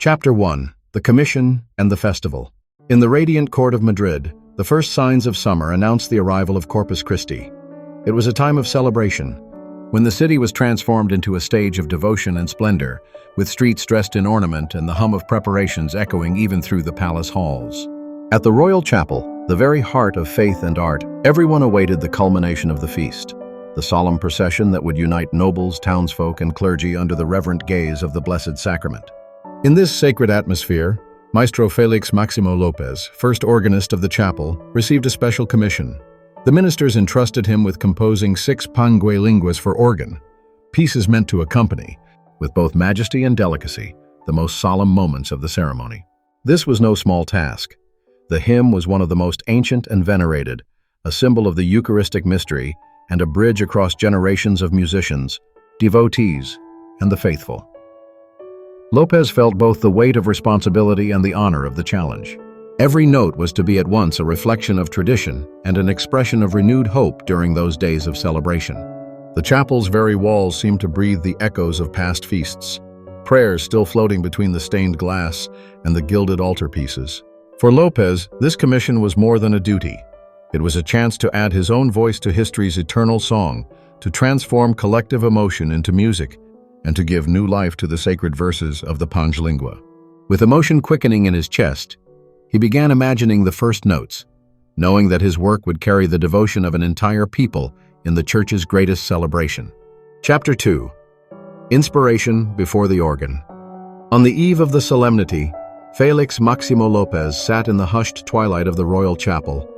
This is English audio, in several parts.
Chapter 1. The Commission and the Festival. In the radiant court of Madrid, the first signs of summer announced the arrival of Corpus Christi. It was a time of celebration, when the city was transformed into a stage of devotion and splendor, with streets dressed in ornament and the hum of preparations echoing even through the palace halls. At the royal chapel, the very heart of faith and art, everyone awaited the culmination of the feast, the solemn procession that would unite nobles, townsfolk, and clergy under the reverent gaze of the Blessed Sacrament. In this sacred atmosphere, Maestro Félix Máximo López, first organist of the chapel, received a special commission. The ministers entrusted him with composing 6 Pangue Linguas for organ, pieces meant to accompany, with both majesty and delicacy, the most solemn moments of the ceremony. This was no small task. The hymn was one of the most ancient and venerated, a symbol of the Eucharistic mystery and a bridge across generations of musicians, devotees, and the faithful. López felt both the weight of responsibility and the honor of the challenge. Every note was to be at once a reflection of tradition and an expression of renewed hope during those days of celebration. The chapel's very walls seemed to breathe the echoes of past feasts, prayers still floating between the stained glass and the gilded altarpieces. For López, this commission was more than a duty. It was a chance to add his own voice to history's eternal song, to transform collective emotion into music, and to give new life to the sacred verses of the Pange Lingua. With emotion quickening in his chest, he began imagining the first notes, knowing that his work would carry the devotion of an entire people in the Church's greatest celebration. Chapter 2. Inspiration before the organ. On the eve of the solemnity, Félix Máximo López sat in the hushed twilight of the royal chapel,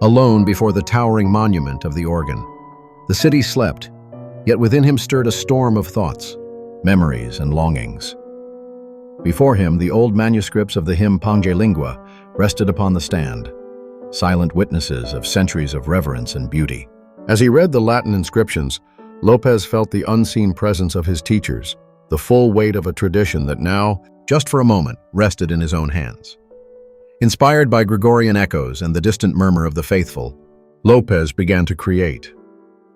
alone before the towering monument of the organ. The city slept, yet within him stirred a storm of thoughts, memories, and longings. Before him, the old manuscripts of the hymn Pange Lingua rested upon the stand, silent witnesses of centuries of reverence and beauty. As he read the Latin inscriptions, López felt the unseen presence of his teachers, the full weight of a tradition that now, just for a moment, rested in his own hands. Inspired by Gregorian echoes and the distant murmur of the faithful, López began to create.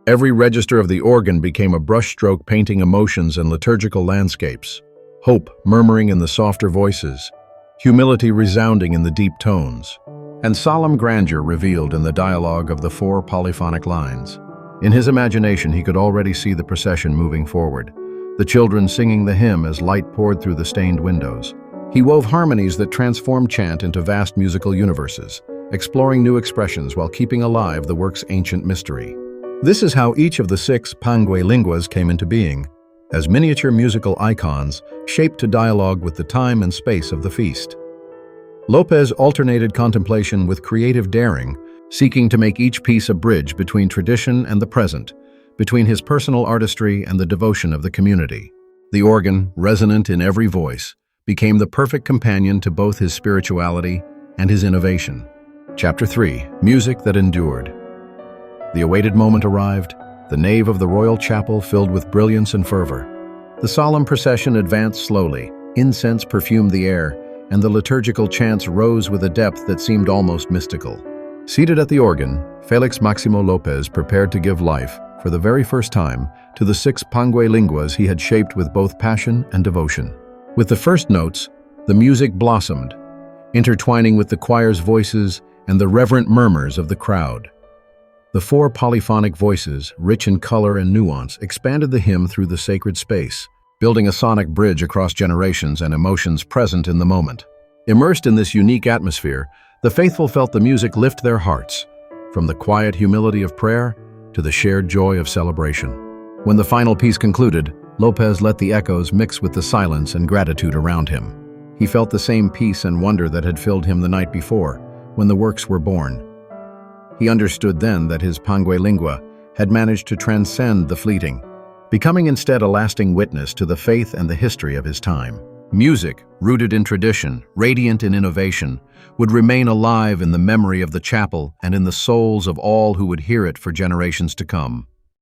Every register of the organ became a brushstroke painting emotions and liturgical landscapes, hope murmuring in the softer voices, humility resounding in the deep tones, and solemn grandeur revealed in the dialogue of the 4 polyphonic lines. In his imagination, he could already see the procession moving forward, the children singing the hymn as light poured through the stained windows. He wove harmonies that transformed chant into vast musical universes, exploring new expressions while keeping alive the work's ancient mystery. This is how each of the 6 Pangue Linguas came into being, as miniature musical icons shaped to dialogue with the time and space of the feast. López alternated contemplation with creative daring, seeking to make each piece a bridge between tradition and the present, between his personal artistry and the devotion of the community. The organ, resonant in every voice, became the perfect companion to both his spirituality and his innovation. Chapter 3. Music that endured. The awaited moment arrived, the nave of the royal chapel filled with brilliance and fervor. The solemn procession advanced slowly, incense perfumed the air, and the liturgical chants rose with a depth that seemed almost mystical. Seated at the organ, Félix Máximo López prepared to give life, for the very first time, to the 6 Pangue Linguas he had shaped with both passion and devotion. With the first notes, the music blossomed, intertwining with the choir's voices and the reverent murmurs of the crowd. The 4 polyphonic voices, rich in color and nuance, expanded the hymn through the sacred space, building a sonic bridge across generations and emotions present in the moment. Immersed in this unique atmosphere, the faithful felt the music lift their hearts, from the quiet humility of prayer to the shared joy of celebration. When the final piece concluded, López let the echoes mix with the silence and gratitude around him. He felt the same peace and wonder that had filled him the night before, when the works were born. He understood then that his Pangue Lingua had managed to transcend the fleeting, becoming instead a lasting witness to the faith and the history of his time. Music, rooted in tradition, radiant in innovation, would remain alive in the memory of the chapel and in the souls of all who would hear it for generations to come.